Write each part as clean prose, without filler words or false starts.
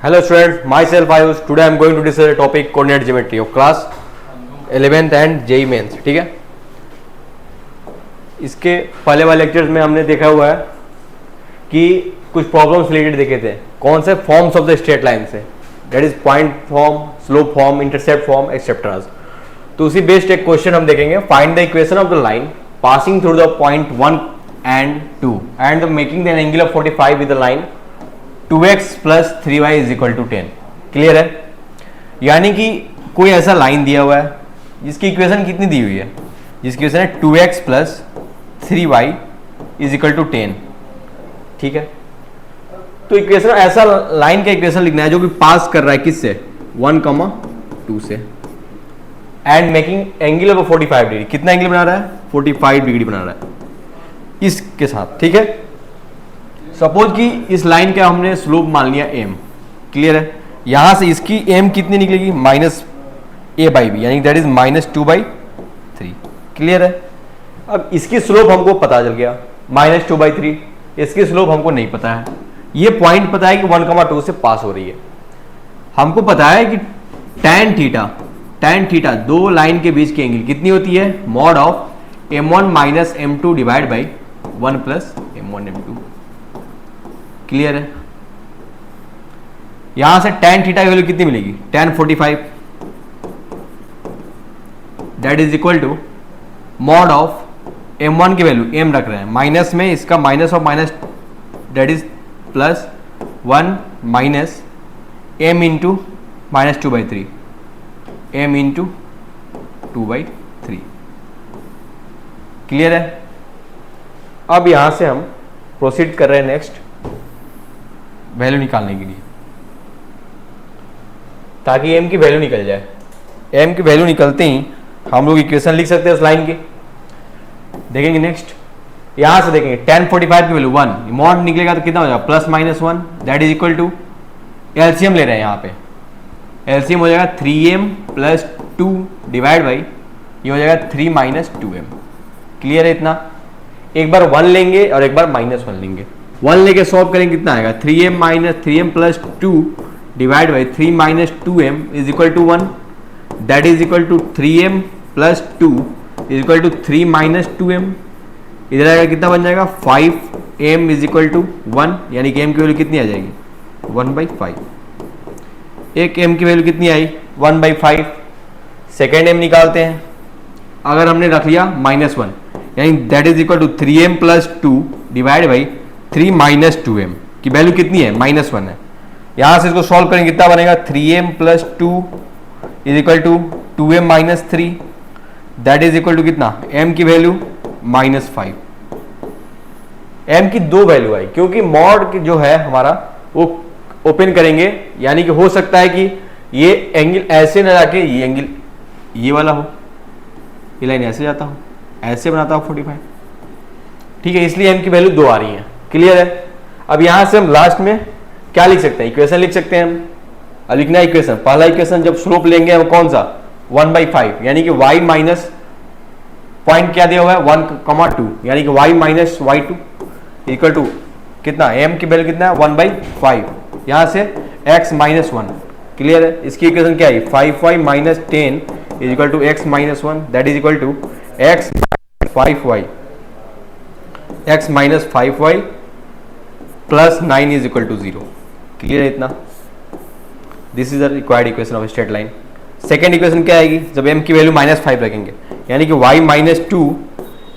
Hello students, myself Ayush. Today I am going to discuss a topic coordinate geometry of class 11th and JEE Mains. ठीक है, इसके पहले वाले lectures में हमने देखा हुआ है कि कुछ प्रॉब्लम्स रिलेटेड देखे थे कौन से forms of the straight line से, that is point form, slope form, intercept form etcetera. तो उसी बेस्ड एक क्वेश्चन हम देखेंगे. Find the equation of the line passing through the point 1 and 2 and making the angle of 45 with the line 2x plus 3y is equal to 10. Clear है? यानी कि कोई ऐसा लाइन दिया हुआ है जिसकी इक्वेशन कितनी दी हुई है, जिसकी इक्वेशन है 2x plus 3y is equal to 10. ठीक है, तो इक्वेशन ऐसा लाइन का इक्वेशन लिखना है जो कि पास कर रहा है किससे, 1, 2 से, and making angle of 45 degree. कितना एंगल बना रहा है? 45 डिग्री बना रहा है इसके साथ. ठीक है, सपोज कि इस लाइन का हमने स्लोप मान लिया m. क्लियर है? यहां से इसकी m कितनी निकलेगी? -a/b, यानी दैट इज -2/3. क्लियर है? अब इसकी स्लोप हमको पता चल गया -2/3. इसकी स्लोप हमको नहीं पता है. ये पॉइंट पता है कि 1, 2 से पास हो रही है. हमको पता है कि tan थीटा दो लाइन के बीच की एंगल कितनी होती है? Mod of m1 - m2 divide by 1 + m1 m2. Clear है? यहां से tan थीटा की वैल्यू कितनी मिलेगी? tan 45, that is equal to mod of m1 की वैल्यू m रख रहे हैं, माइनस में इसका minus of minus, that is +1 minus m into -2/3, m into 2/3. Clear है? अब यहां से हम प्रोसीड कर रहे हैं नेक्स्ट वैल्यू निकालने के लिए, ताकि m की वैल्यू निकल जाए. m की वैल्यू निकलते ही हम लोग इक्वेशन लिख सकते हैं उस लाइन की. देखेंगे नेक्स्ट, यहां से देखेंगे tan 45 की वैल्यू 1, मॉड निकलेगा तो कितना हो जाएगा? +-1, that is equal to, LCM ले रहे हैं. यहां पे एलसीएम हो जाएगा 3m + 2 डिवाइड बाई, ये हो जाएगा 3 - 2m. क्लियर है? इतना एक बार 1 लेंगे और एक बार -1 लेंगे. 1 लेके सॉल्व करेंगे, कितना आएगा? 3m + 2 divide by 3 - 2m is equal to 1, that is equal to 3m + 2 is equal to 3 - 2m. इधर आएगा कितना बन जाएगा? 5m इज इक्वल टू 1, यानी कि m की वैल्यू कितनी आ जाएगी? 1/5. एक m की वैल्यू कितनी आई? 1/5. सेकेंड m निकालते हैं. अगर हमने रख लिया -1, यानी that is equal to 3m + 2 divide by 3 - 2m की वैल्यू कितनी है? -1 है. यहां से इसको सॉल्व करेंगे, कितना बनेगा? 3m + 2 is equal to 2m - 3, that is equal to कितना? m की वैल्यू -5. m की दो वैल्यू आई क्योंकि मॉड जो है हमारा वो ओपन करेंगे, यानी कि हो सकता है कि ये एंगल ऐसे ना जाके ये एंगल ये वाला हो, ये लाइन ऐसे जाता हो, ऐसे बनाता हो 45. ठीक है, इसलिए m की वैल्यू 2 आ रही है. क्लियर है? अब यहां से हम लास्ट में क्या लिख सकते हैं? इक्वेशन लिख सकते हैं हम. अब लिखना है इक्वेशन. पहला इक्वेशन जब स्लोप लेंगे हम कौन सा? 1/5, यानी कि y माइनस पॉइंट क्या दिया हुआ है? 1, 2, यानी कि y - y2 इक्वल टू कितना? m की वैल्यू कितना है? 1/5. यहां से x - 1. क्लियर है? इसकी इक्वेशन क्या है? 5y - 10 is equal to x - 1, that is equal to x - 5y, x - 5y + 9 is equal to 0. Clear है? इतना. This is the required equation of straight line. Second equation क्या आएगी? जब m की वैल्यू -5 रखेंगे, यानी कि y - 2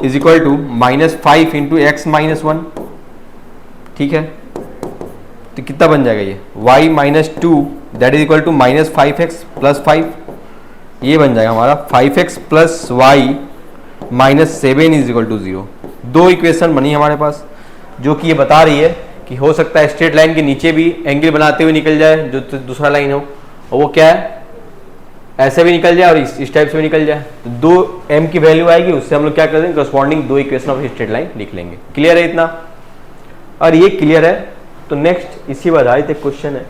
is equal to -5 into x - 1. ठीक है, तो कितना बन जाएगा ये? y - 2 that is equal to -5x + 5. ये बन जाएगा हमारा 5x + y - 7 is equal to 0. दो इक्वेशन बनी हमारे पास, जो कि ये बता रही है कि हो सकता है स्ट्रेट लाइन के नीचे भी एंगल बनाते हुए निकल जाए जो दूसरा लाइन हो, और वो क्या है? ऐसे भी निकल जाए और इस टाइप से भी निकल जाए. तो 2 m की वैल्यू आएगी, उससे हम लोग क्या कर देंगे? करस्पॉन्डिंग दो इक्वेशन ऑफ स्ट्रेट लाइन लिख लेंगे. क्लियर है? इतना. और ये क्लियर है. तो नेक्स्ट इसी पर आधारित एक क्वेश्चन है,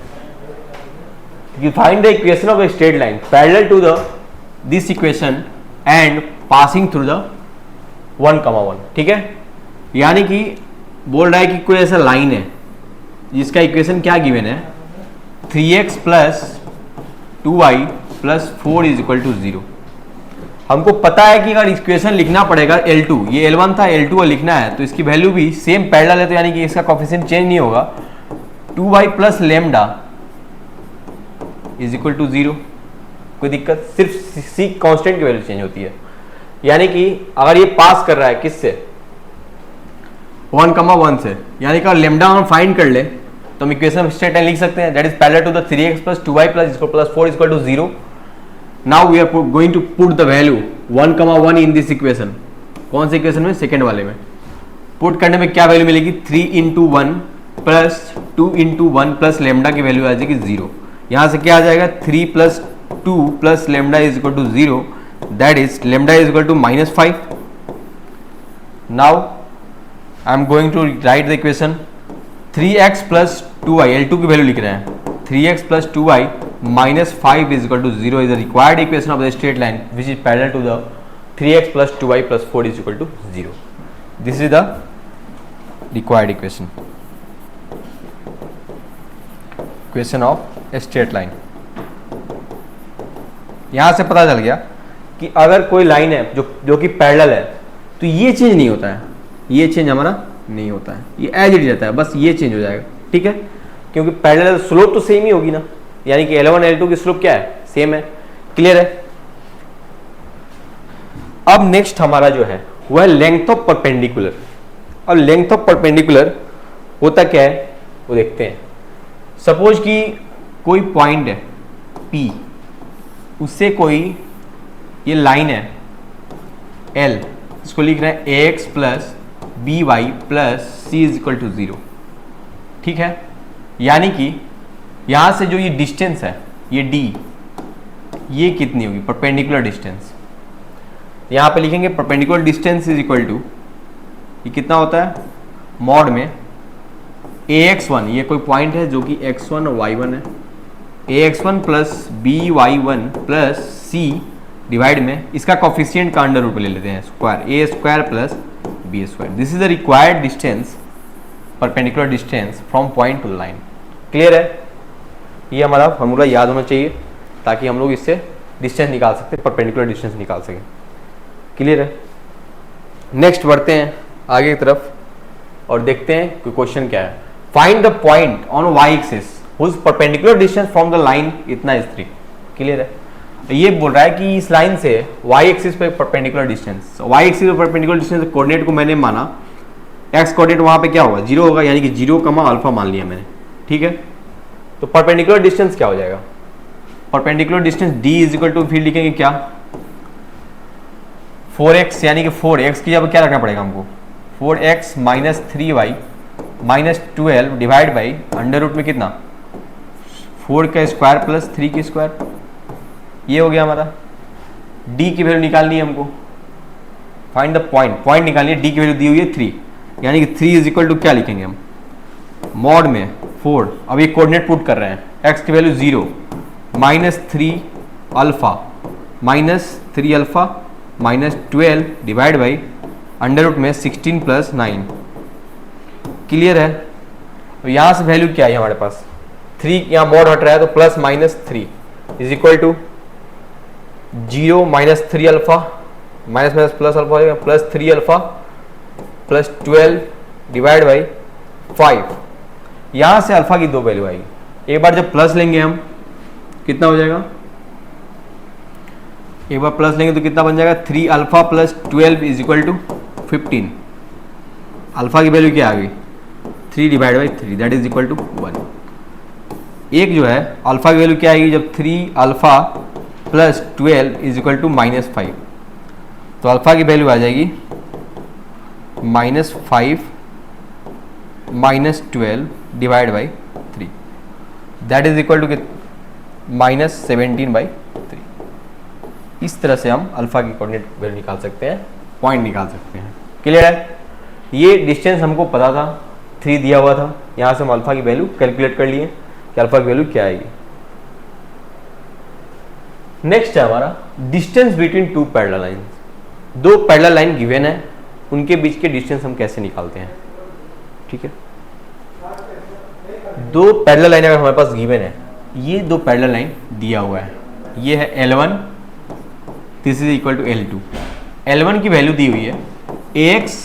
you find the equation of a straight line parallel to the this equation and passing through the 1, 1. ठीक है, यानी कि बोल रहा है कि कोई ऐसा लाइन है जिसका इक्वेशन क्या गिवन है? 3x plus 2y plus 4 is equal to 0। हमको पता है कि अगर इक्वेशन लिखना पड़ेगा L2, ये L1 था, L2 लिखना है तो इसकी वैल्यू भी सेम पैरेलल है, तो यानी कि इसका कोफिशिएंट चेंज नहीं होगा। 2y plus lambda is equal to 0। कोई दिक्कत, सिर्फ सी कांस्टेंट की वैल्यू चेंज होती है। यानी कि अगर ये पास कर रहा है किससे, 1,1 से, यानी कि अगर लेमडा हम फाइंड कर ले तो हम इक्वेशन स्ट्रेट लाइन लिख सकते हैं, that is parallel to the 3x plus 2y plus 4 is equal to 0। Now we are going to put the value 1,1 in this equation. कौन से इक्वेशन में, सेकेंड वाले में। पुट करने में क्या वैल्यू मिलेगी, 3 into 1 plus 2 into 1 plus lambda की वैल्यू आ जाएगी 0। यहां से क्या आ जाएगा, 3 plus 2 plus lambda is equal to 0, that is lambda is equal to -5। Now I am going to write the equation 3x plus 2y, L2 की वैल्यू लिख रहे हैं, 3x plus 2y minus 5 is equal to 0 is the required equation of the straight line which is parallel to the 3x plus 2y plus 4 is equal to 0. This is the required equation of a straight line. यहां से पता चल गया कि अगर कोई line है जो कि पैरेलल है तो ये चेंज नहीं होता है, ये चेंज हमारा नहीं होता है, ये एज इट रहता है, बस ये चेंज हो जाएगा। ठीक है, क्योंकि पैरेलल स्लोप तो सेम ही होगी ना, यानी कि L1 L2 की स्लोप क्या है, सेम है। क्लियर है। अब नेक्स्ट हमारा जो है वह लेंथ ऑफ परपेंडिकुलर। और लेंथ ऑफ परपेंडिकुलर होता क्या है वो देखते हैं। सपोज कि कोई पॉइंट है P, उससे कोई ये लाइन है L, इसको लिख रहे हैं ax plus b y plus c is equal to 0। ठीक है, यानी कि यहां से जो ये डिस्टेंस है ये d, ये कितनी होगी, परपेंडिकुलर डिस्टेंस। यहां पे लिखेंगे perpendicular distance is equal to, ये कितना होता है मॉड में ax1, ये कोई पॉइंट है जो कि x1 और y1 है, ax1 plus by1 plus c divide में इसका कोफिशिएंट का अंडर रूट ले लेते हैं, square a square plus b square. This is the required distance, perpendicular distance from point two line. Clear है, ये हमारा फॉर्मूला याद होना चाहिए ताकि हम लोग इससे डिस्टेंस निकाल सकते हैं, परपेंडिकुलर डिस्टेंस निकाल सकें। क्लियर है। नेक्स्ट बढ़ते हैं आगे की तरफ और देखते हैं कि क्वेश्चन क्या है। Find the point on y axis whose perpendicular distance from the line इतना इज 3। क्लियर है, ये बोल रहा है कि इस लाइन से y एक्सिस पे परपेंडिकुलर डिस्टेंस, y एक्सिस पे परपेंडिकुलर डिस्टेंस कोऑर्डिनेट को मैंने माना x कोऑर्डिनेट वहां पे क्या होगा, 0 होगा, यानी कि 0, अल्फा मान लिया मैंने। ठीक है, तो परपेंडिकुलर डिस्टेंस क्या हो जाएगा, perpendicular distance d is equal to, फिर लिखेंगे क्या 4x, यानी कि 4x की जगह क्या रखना पड़ेगा हमको, 4x minus 3y minus 12 divide by under root में कितना 4 का स्क्वायर प्लस 3 की स्क्वायर। ये हो गया हमारा। d की वैल्यू निकालनी है हमको, फाइंड द पॉइंट, पॉइंट निकालनी है, d की वैल्यू दी हुई है 3, यानी कि 3 इज इक्वल टू क्या लिखेंगे हम, मॉड में 4, अब ये कोऑर्डिनेट पुट कर रहे हैं, x की value 0 minus 3 alpha minus 3 alpha minus 12 divide by under root में 16 प्लस 9। क्लियर है। तो यहाँ से वैल्यू क्या है हमारे पास, 3 यहाँ मॉड हट रहा है तो plus minus 3 is equal to 0 minus 3 alpha minus minus plus alpha हो जाएगा, plus 3 alpha plus 12 divide by 5। यहाँ से अल्फा की 2 वैल्यू आएगी, एक बार जब प्लस लेंगे हम कितना हो जाएगा, एक बार प्लस लेंगे तो कितना बन जाएगा 3 alpha plus 12 is equal to 15। Alpha की वैल्यू क्या आ गई 3 divide by 3 that is equal to 1। एक जो है अल्फा की वैल्यू क्या आएगी, जब 3 alpha plus 12 is equal to -5, तो अल्फा की वैल्यू आ जाएगी -5 minus 12 divide by 3 that is equal to -17/3। इस तरह से हम अल्फा की कोऑर्डिनेट वैल्यू निकाल सकते हैं, पॉइंट निकाल सकते हैं। क्लियर है। ये डिस्टेंस हमको पता था, 3 दिया हुआ था, यहाँ से हम अल्फा की वैल्यू कैलकुलेट कर लिए कि अल्फा की वैल्यू क्या आएगी। नेक्स्ट है हमारा distance between 2 parallel lines. 2 parallel line given है, उनके बीच के डिस्टेंस हम कैसे निकालते हैं। ठीक है, 2 पैरेलल लाइन अगर हमारे पास गिवन है ये दो पैरेलल लाइन दिया हुआ है, ये है L1, this is equal to L2। L1 की वैल्यू दी हुई है ax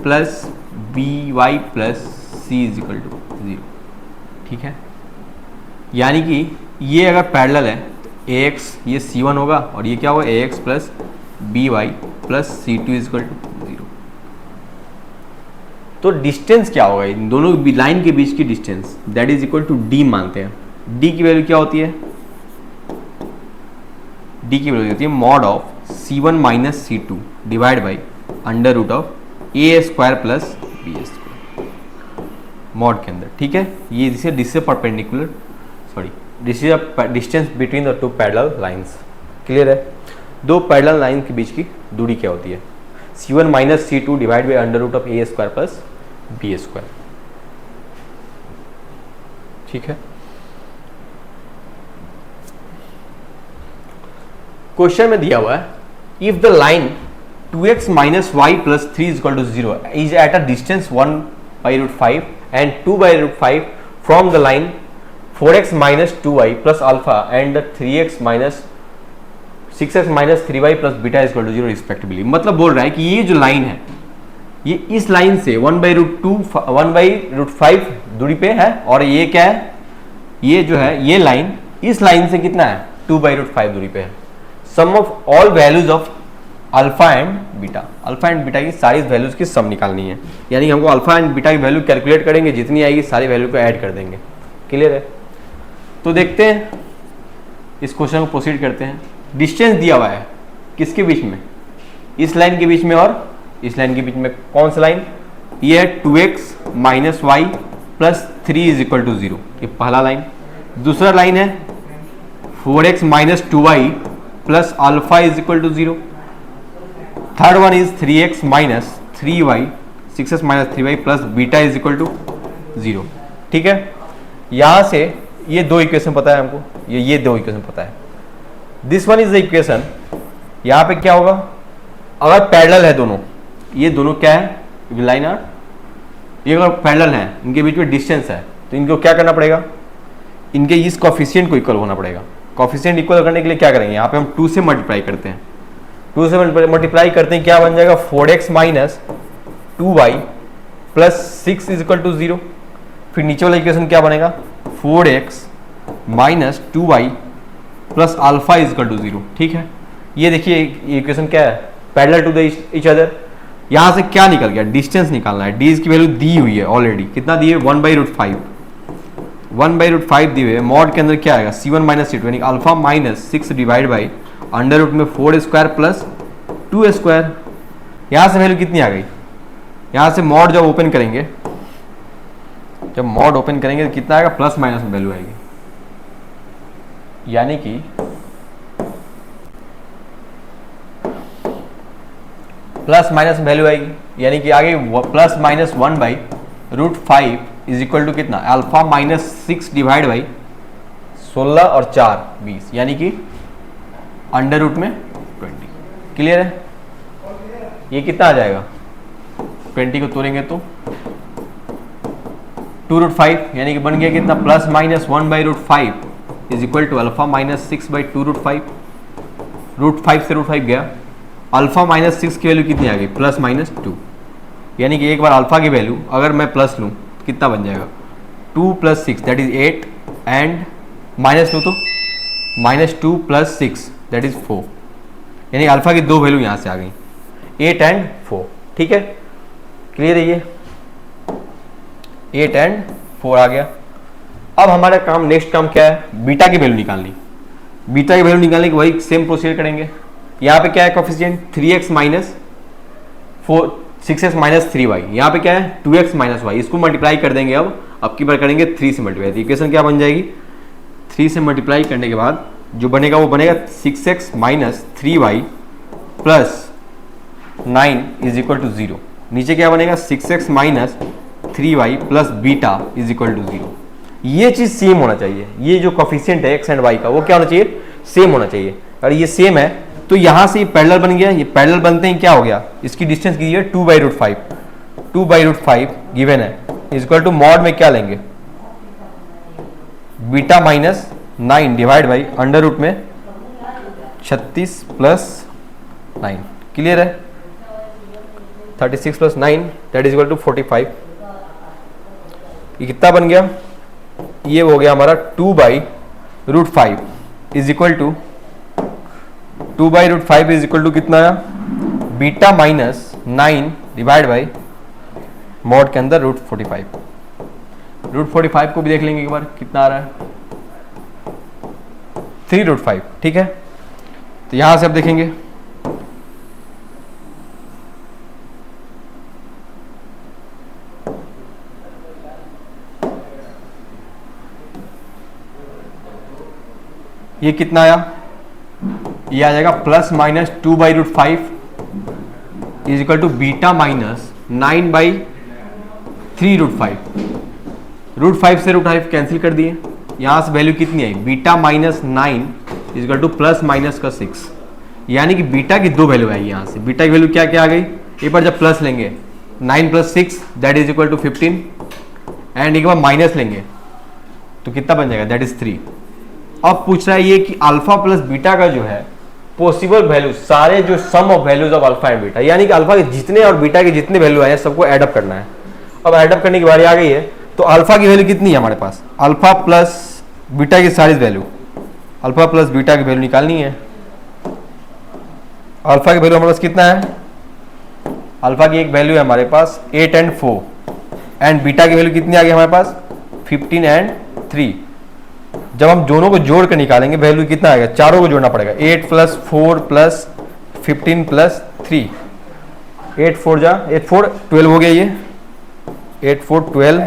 plus by plus c is equal to 0, ठीक है। यानी कि ये अगर पैरेलल है तो ax ये c1 होगा और ये क्या होगा ax plus by plus c2 is equal to 0। तो डिस्टेंस क्या होगा इन दोनों लाइन के बीच की distance, that is equal to d मानते हैं। d की वैल्यू क्या होती है, d की वैल्यू होती है mod of c1 minus c2 divide by under root of a square plus b square mod के अंदर, ठीक है। ये this perpendicular, sorry this is a distance between the two parallel lines. Clear है, दो पैरेलल लाइन के बीच की दूरी क्या होती है, c1 minus c2 divide by under root of a square plus b square, ठीक है। क्वेश्चन में दिया हुआ है if the line 2x minus y plus 3 is equal to 0 is at a distance 1 by root 5 and 2 by root 5 from the line 4x minus 2y plus alpha and the 3x minus 6x minus 3y plus beta is equal to 0 respectively। मतलब बोल रहा है कि ये जो line है ये इस लाइन से 1 by root 5 दूरी पे है और ये क्या है, ये जो है ये लाइन इस लाइन से कितना है 2 by root 5 दूरी पे है। Sum of all values of alpha and beta की सारी वैल्यूज की सम निकालनी है, यानी हमको अल्फा एंड बीटा की वैल्यू कैलकुलेट करेंगे, जितनी आएगी सारी वैल्यू को ऐड कर देंगे। क्लियर है, तो देखते हैं इस क्वेश्चन को प्रोसीड करते हैं। डिस्टेंस दिया हुआ है किसके बीच में, इस लाइन के बीच में और इस लाइन के बीच में। कौन सा लाइन, ये है 2x minus y plus 3 is equal to 0, ये पहला लाइन। दूसरा लाइन है 4x minus 2y plus alpha is equal to 0। Third one is 3x minus 3y 6x minus 3y plus beta is equal to 0, ठीक है। यहां से ये दो इक्वेशन पता है हमको, ये दो इक्वेशन पता है। This one is the equation, यहां पे क्या होगा अगर पैरेलल है दोनों, ये दोनों क्या है लाइन आर, ये अगर पैरेलल है इनके बीच में डिस्टेंस है तो इनको क्या करना पड़ेगा, इनके इस कोफिशिएंट को इक्वल होना पड़ेगा। कोफिशिएंट इक्वल करने के लिए क्या करेंगे, यहाँ पे हम 2 से मल्टीप्लाई करते हैं, 2 से मल्टीप्लाई करते हैं, क्या बन जाएगा 4x minus 2y plus 6 is equal to 0। फिर नीचे वाला इक्वेशन क्या बनेगा 4x minus 2y plus alpha is equal to 0, ठीक है। ये देखिए इक्वेशन क्या है, parallel to the each other. यहाँ से क्या निकल गया, डिस्टेंस निकालना है। डी की वैल्यू दी हुई है ऑलरेडी, कितना दी है 1 बाई रूट 5, 1 बाई रूट 5 दी हुई है। मॉड के अंदर क्या आएगा c1 माइनस c2 यानी alpha minus 6 divide by under root में 4 स्क्वायर प्लस 2 स्क्वायर। यहाँ से वैल्यू कितनी आ गई, यहाँ से मॉड जब ओपन करेंगे, जब मॉड ओपन करेंगे तो कितना आएगा प्लस माइनस में वैल्यू आएगी, यानी कि प्लस माइनस वैल्यू आएगी, यानी कि आगे plus minus 1 by root 5 is equal to कितना अल्फा माइनस 6 डिवाइड बाई 16 और 4 20, यानी कि अंडर रूट में 20। क्लियर है, ये कितना आ जाएगा 20 को तोड़ेंगे तो 2 रूट 5, यानी कि बन गया कितना plus minus 1 by root 5 is equal to alpha minus 6 by 2 root 5। Root 5 से रूट 5 गया, अल्फा माइनस 6 की वैल्यू कितनी आ गई प्लस माइनस 2, यानी कि एक बार अल्फा की वैल्यू अगर मैं प्लस लूँ कितना बन जाएगा 2 plus 6 that is 8 and minus लूँ तो माइनस 2 प्लस 6 दैट इज 4, यानी अल्फा की दो वैल्यू यहाँ से आ गई 8 एंड 4, ठीक है। क्लियर है, ये 8 एंड 4 आ गया। अब हमारा काम नेक्स्ट काम क्या है, बीटा की वैल्यू निकालनी। बीटा की वैल्यू निकालने की वही सेम प्रोसीजर करेंगे। यहाँ पे क्या है coefficient 3x minus 6x minus 3y, यहाँ पे क्या है 2x माइनस y, इसको मल्टीप्लाई कर देंगे। अब की बार करेंगे 3 से मल्टीप्लाई, इक्वेशन क्या बन जाएगी 3 से मल्टीप्लाई करने के बाद जो बनेगा वो बनेगा 6x minus 3y plus 9 is equal to 0। नीचे क्या बनेगा 6x minus 3y plus beta is equal to 0। ये चीज सेम होना चाहिए, ये जो कोफिशिएंट है x एंड y का वो क्या होना चाहिए सेम होना चाहिए। अगर ये सेम है तो यहां से ये पैरेलल बन गया, ये पैरेलल बनते हैं क्या हो गया, इसकी डिस्टेंस की है 2 by root 5, 2 by root 5 given है इज इक्वल टू मॉड में क्या लेंगे beta minus 9 divide by under root में 36 प्लस 9। क्लियर है? 36 plus 9 that is equal to 45। ये कितना बन गया? ये हो गया हमारा 2 by root 5 is equal to 2 by root 5 is equal to कितना आया? Beta minus 9 divide by mod के अंदर रूट 45। रूट 45 को भी देख लेंगे एक बार कितना आ रहा है, 3 रूट 5। ठीक है, तो यहां से अब देखेंगे ये कितना आया? ये आ जाएगा plus minus 2 by root 5 is equal to beta minus 9 by 3 root 5। Root 5 से रूट 5 कैंसिल कर दिए, यहां से वैल्यू कितनी आई? Beta minus 9 is equal to plus minus का 6, यानी कि बीटा की दो वैल्यू आई। यहां से बीटा की वैल्यू क्या क्या आ गई? एक बार जब प्लस लेंगे 9 plus 6 that is equal to 15, and एक बार माइनस लेंगे तो कितना बन जाएगा? That is 3। अब पूछ रहा है ये कि अल्फा प्लस बीटा का जो है पॉसिबल वैल्यू, सारे जो sum of values of alpha and beta, यानी कि अल्फा के जितने और बीटा के जितने वैल्यू आए हैं सबको एडअप करना है। अब एडअप करने की बारी आ गई है, तो अल्फा की वैल्यू कितनी है हमारे पास? अल्फा प्लस बीटा की सारी वैल्यू, अल्फा प्लस बीटा की वैल्यू निकालनी है। अल्फा की वैल्यू हमारे पास कितना है? अल्फा की एक वैल्यू है हमारे पास 8 एंड 4, एंड बीटा की वैल्यू कितनी आ गई हमारे पास? 15 एंड 3। जब हम दोनों को जोड़ कर निकालेंगे वैल्यू कितना आएगा? चारों को जोड़ना पड़ेगा, 8 प्लस 4 प्लस 15 प्लस 3। 8 4 जा 8 4 12 हो गया, ये 8 4 12,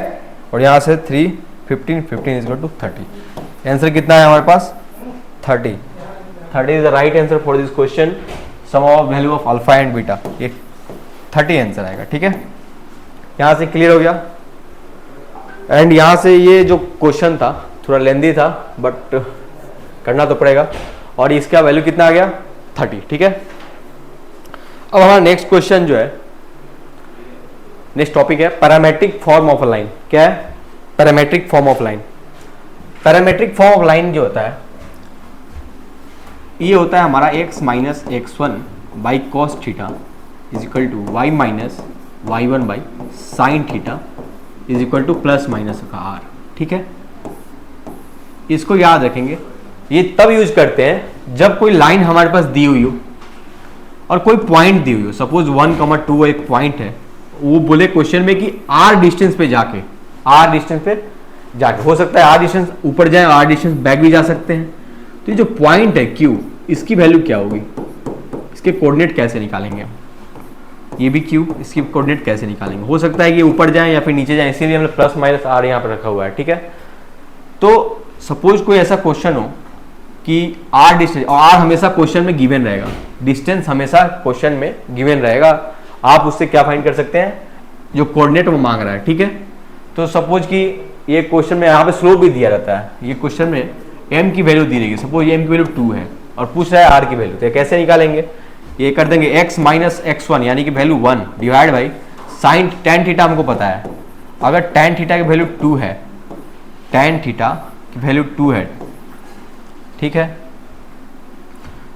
और यहाँ से 3 15 15 इज इक्वल टू 30। आंसर कितना है हमारे पास? 30। 30 is the right answer for this question, sum of value of alpha and beta. ये 30 आंसर आएगा। ठीक है, यहाँ से क्लियर हो गया। एंड यहाँ से ये जो क्वेश्चन था थोड़ा लेंदी था, बट करना तो पड़ेगा। और इसका वैल्यू कितना आ गया? 30। ठीक है, अब हमारा नेक्स्ट क्वेश्चन जो है, नेक्स्ट टॉपिक है parametric form of a line. क्या है? Parametric form of line. Parametric form of line जो होता है, ये होता है हमारा x minus x1 by cos theta is equal to y minus y1 by sine theta is equal to plus minus का r। ठीक है, इसको याद रखेंगे। ये तब यूज करते हैं जब कोई लाइन हमारे पास दी हुई हो और कोई पॉइंट दी हुई हो। सपोज 1,2 एक पॉइंट है, वो बोले क्वेश्चन में कि r डिस्टेंस पे जाके, r डिस्टेंस पे जाके, हो सकता है r डिस्टेंस ऊपर जाए, r डिस्टेंस बैक भी जा सकते हैं। तो ये जो पॉइंट है q, इसकी वैल्यू क्या होगी? इसके कोऑर्डिनेट कैसे निकालेंगे? ये भी q, इसकी कोऑर्डिनेट कैसे निकालेंगे? हो सकता है कि ऊपर जाए या फिर नीचे जाए, इसीलिए हमने प्लस माइनस r यहाँ पर रखा हुआ है। ठीक है, तो सपोज कोई ऐसा क्वेश्चन हो कि r डिस्टेंस, और r हमेशा क्वेश्चन में गिवन रहेगा, डिस्टेंस हमेशा क्वेश्चन में गिवन रहेगा। आप उससे क्या फाइंड कर सकते हैं? जो कोऑर्डिनेट वो मांग रहा है। ठीक है, तो सपोज कि ये क्वेश्चन में यहाँ पे स्लोप भी दिया रहता है, ये क्वेश्चन में m की वैल्यू दी रहेगी। सपोज ये m की वैल्यू 2 है और पूछ रहा है r की वैल्यू, तो कैसे निकालेंगे? ये कर देंगे x माइनस x1 यानी कि value 1 divide by sign tan theta हमको पता है। अगर tan थीटा की वैल्यू 2 है, tan थीटा की वैल्यू 2 है, ठीक है,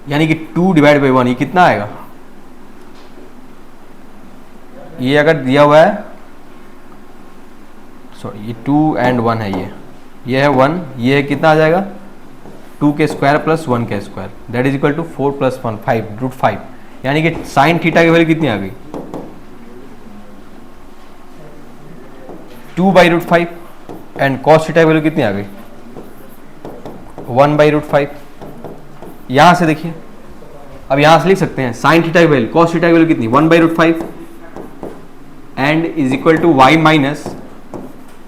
यानी कि 2 डिवाइड बाई 1, ये कितना आएगा? ये अगर दिया हुआ है, सॉरी ये 2 एंड 1 है, ये है 1, ये है कितना आ जाएगा? 2 के स्क्वायर प्लस 1 के square that is equal to 4 plus 1 5 root 5, यानी कि साइन थीटा की वैल्यू कितनी आ गई? 2 by root 5, and cos theta की वैल्यू कितनी आ गई? 1 बाई रूट 5। यहां से देखिए, अब यहां से लिख सकते हैं साइन थीटा की वैल्यू, कॉस थीटा की वैल्यू कितनी? 1 by root 5 and is equal to y minus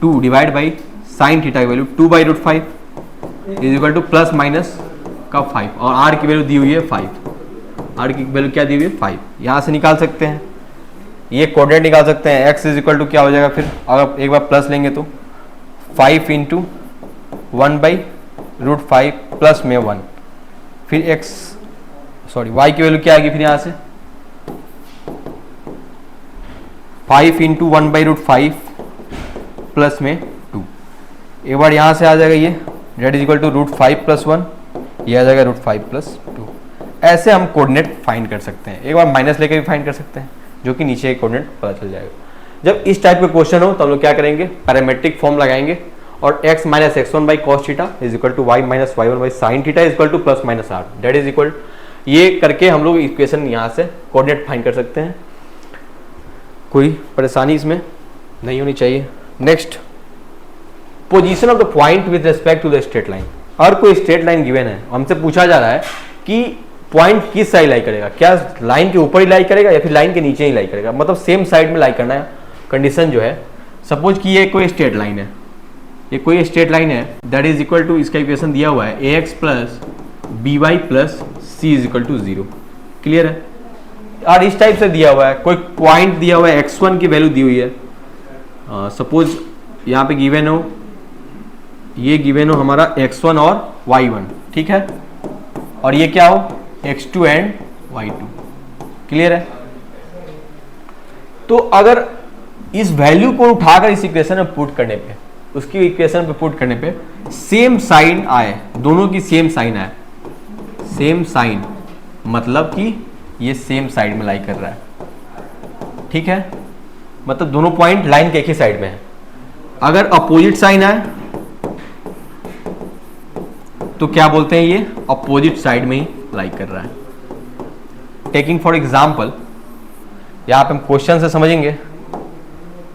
2 divide by sine theta की value 2 by root 5 is equal to plus minus का 5, और r की वैल्यू दी हुई है 5। r की वैल्यू क्या दी हुई है? 5। यहां से निकाल सकते हैं, ये कोऑर्डिनेट निकाल सकते हैं। x इज इक्वल टू क्या हो जाएगा फिर? अगर एक बार प्लस लेंगे तो 5 इंटू 1 बाई रूट 5 प्लस में 1, फिर x सॉरी y की वैल्यू क्या आएगी फिर यहां से? 5 इंटू 1 बाई रूट 5 प्लस में 2। एक बार यहां से आ जाएगा ये दैट इज इक्वल टू √5+1, ये आ जाएगा √5+2। ऐसे हम कोऑर्डिनेट फाइंड कर सकते हैं। एक बार माइनस लेके भी फाइंड कर सकते हैं, जो कि नीचे एक कोऑर्डिनेट पता चल जाएगा। जब इस टाइप के क्वेश्चन हो तो हम लोग क्या करेंगे, पैरामेट्रिक फॉर्म लगाएंगे और x minus x one by cos theta is equal to y minus y one by sine theta is equal to plus minus r, that is equal, ये करके हम लोग इक्वेशन यहाँ से कोऑर्डिनेट फाइंड कर सकते हैं। कोई परेशानी इसमें नहीं होनी चाहिए। Next, position of the point with respect to the straight line. और कोई स्ट्रेट लाइन गिवन है, हमसे पूछा जा रहा है कि पॉइंट किस साइड लाई करेगा, क्या लाइन के ऊपर ही लाई करेगा या फिर लाइन के नीचे ही लाई करेगा, मतलब सेम साइड में लाई करना है। कंडीशन जो है, सपोज कि ये कोई स्ट्रेट लाइन है, ये कोई स्ट्रेट लाइन है, दैट इज इक्वल टू, इसका इक्वेशन दिया हुआ है ax plus by plus c is equal to 0। Clear है। और इस टाइप से दिया हुआ है, कोई पॉइंट दिया हुआ है, x1 की वैल्यू दी हुई है, सपोज यहाँ पे गिवन हो, ये गिवन हो हमारा x1 और y1, ठीक है, और ये क्या हो x2 एंड y2। क्लियर है। तो अगर इस वैल्यू को उठाकर इस इक्वेशन में पुट करने पे, उसकी इक्वेशन पे पुट करने पे सेम साइन आए, दोनों की सेम साइन आए, सेम साइन मतलब कि ये सेम साइड में लाई कर रहा है, ठीक है, मतलब दोनों पॉइंट लाइन के एक ही साइड में है। अगर अपोजिट साइन आए तो क्या बोलते हैं, ये अपोजिट साइड में ही लाई कर रहा है। टेकिंग फॉर एग्जाम्पल, यहां पे हम क्वेश्चन से समझेंगे।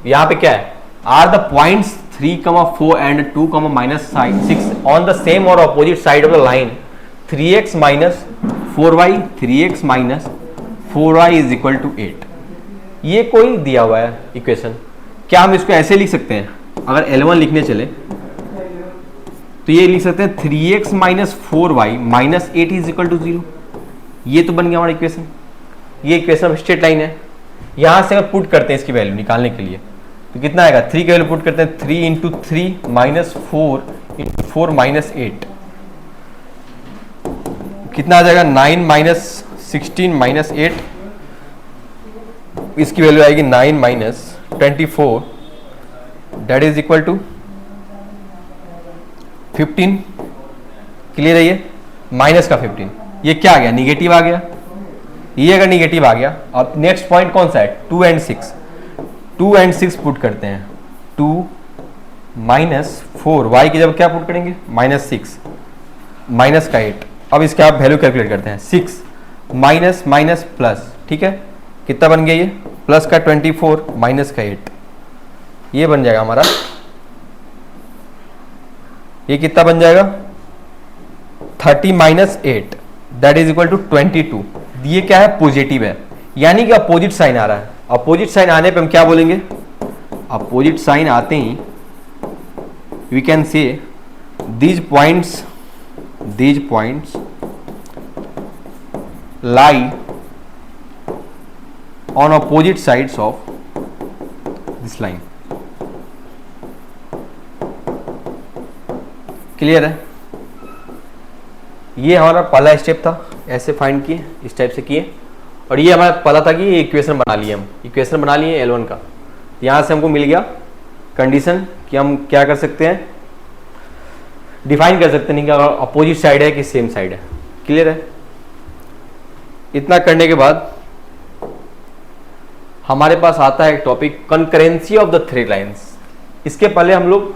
यहां पे क्या है, are the points 3, 4 and 2, -6 on the same or opposite side of the line 3x minus 4y, 3x minus 4y is equal to 8। ये कोई दिया हुआ है इक्वेशन। क्या हम इसको ऐसे लिख सकते हैं, अगर L1 लिखने चले तो ये लिख सकते हैं 3x minus 4y minus 8 is equal to 0। ये तो बन गया हमारा इक्वेशन। ये इक्वेशन स्ट्रेट लाइन है। यहां से अगर पुट करते हैं इसकी वैल्यू निकालने के लिए तो कितना आएगा, 3 की वैल्यू पुट करते हैं, 3 इंटू 3 माइनस 4 इंटू 4 माइनस 8, कितना आ जाएगा, 9 माइनस 16 माइनस 8, इसकी वैल्यू आएगी 9 minus 24, that is equal to 15। Clear है। ये माइनस का 15, ये क्या आ गया, निगेटिव आ गया। ये अगर निगेटिव आ गया, अब नेक्स्ट पॉइंट कौन सा है, 2 एंड 6, 2 एंड 6 पुट करते हैं, 2 माइनस 4, वाई की जब क्या पुट करेंगे, -6 माइनस का 8। अब इसके आप वैल्यू कैलकुलेट करते हैं, 6 माइनस माइनस प्लस, ठीक है, कितना बन गया ये, प्लस का 24 माइनस का 8, ये बन जाएगा हमारा, ये कितना बन जाएगा 30 minus 8 that is equal to 22। ये क्या है, पॉजिटिव है, यानी कि अपोजिट साइन आ रहा है। अपोजिट साइन आने पे हम क्या बोलेंगे, अपोजिट साइन आते ही we can say these points lie on opposite sides of this line. Clear है। ये हमारा पहला स्टेप था, ऐसे फाइंड किए, इस टाइप से किए, और ये हमारा पहला था कि ये इक्वेशन बना लिए, हम इक्वेशन बना लिए L1 का। यहाँ से हमको मिल गया कंडीशन कि हम क्या कर सकते हैं, डिफाइन कर सकते हैं कि अगर अपोजिट साइड है कि सेम साइड है। क्लियर है। इतना करने के बाद हमारे पास आता है एक topic, concurrency of the three lines. इसके पहले हम लोग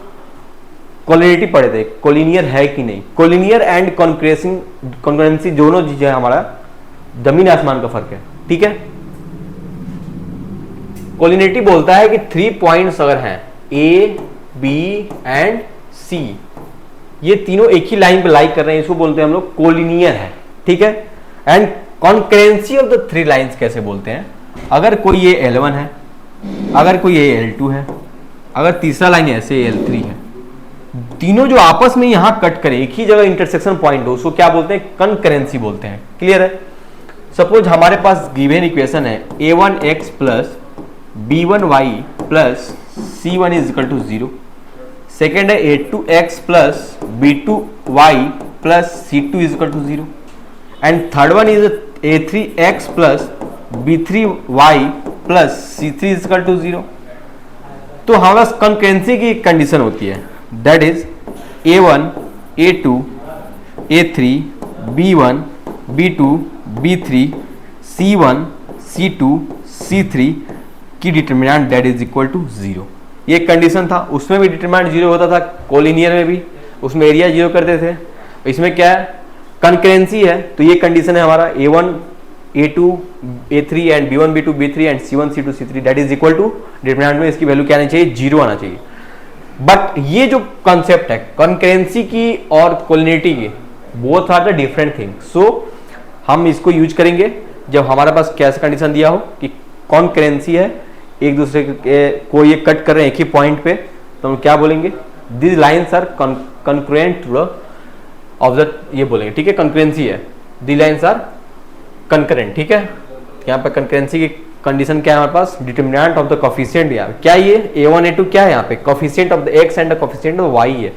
कोलिनिटी पढ़े थे, कोलिनियर है कि नहीं। कोलिनियर एंड कॉन्करेंसी दोनों चीजें हमारा जमीन आसमान का फर्क है, ठीक है। कोलिनिटी बोलता है कि 3 पॉइंट्स अगर हैं A, B एंड C, ये तीनों एक ही लाइन पे लाइक कर रहे हैं, इसको बोलते हैं हम लोग कोलिनियर है, ठीक है। And concurrency of the three lines कैसे बोलते हैं, अगर कोई ये L1 है, अगर कोई ये L2 है, अगर तीसरा लाइन ऐसे L3 है, तीनों जो आपस में यहां कट करे, एक ही जगह इंटरसेक्शन पॉइंट हो, उसको क्या बोलते हैं, कंकरेंसी बोलते हैं। क्लियर है। सपोज हमारे पास गिवन इक्वेशन है a1x plus b1y plus c1 is equal to 0। Second है a2x plus b2y plus c2 is equal to 0। And third one is a3x plus b3y plus c3 is equal to 0। तो हमारे पास concurrency की condition होती है, that is a1 A2, A3, B1, B2, B3, C1, C2, C3 की determinant that is equal to 0। ये condition था, उसमें भी डिटरमिनेंट 0 होता था, कोलिनियर में भी, उसमें एरिया 0 करते थे। इसमें क्या है, कंकरेंसी है, तो ये कंडीशन है हमारा A1, A2, A3 and B1, B2, B3 and C1, C2, C3 that is equal to, determinant में इसकी वैल्यू क्या आनी चाहिए, 0 आना चाहिए। बट ये जो कॉन्सेप्ट है कंकरेंसी की और कोलिनिटी की, both are the different thing. So हम इसको यूज करेंगे जब हमारे पास कैसा कंडीशन दिया हो कि कॉन्करेंसी है, एक दूसरे को ये कट कर रहे हैं एक ही पॉइंट पे, तो हम क्या बोलेंगे, this lines are concurrent to the of the, ये बोलेंगे, ठीक है, कंकरेंसी है, दी लाइन्स आर कंकरेंट, ठीक है। यहाँ पे कंकरेंसी की कंडीशन क्या है हमारे पास, डिटरमिनेंट ऑफ द कोफिशिएंट, यहाँ पे क्या ये A1 A2 क्या है, यहाँ पे coefficient of the x and the coefficient of y है।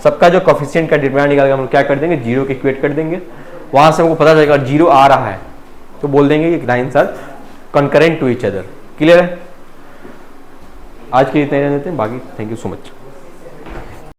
सबका जो कोफिशिएंट का डिटरमिनेंट निकाल के हम क्या कर देंगे, 0 के इक्वेट कर देंगे, वहां से हमको पता चलेगा 0 आ रहा है तो बोल देंगे कि lines are concurrent to each other. Clear है? आज के इतने रहते हैं, बाकी थैंक यू सो मच।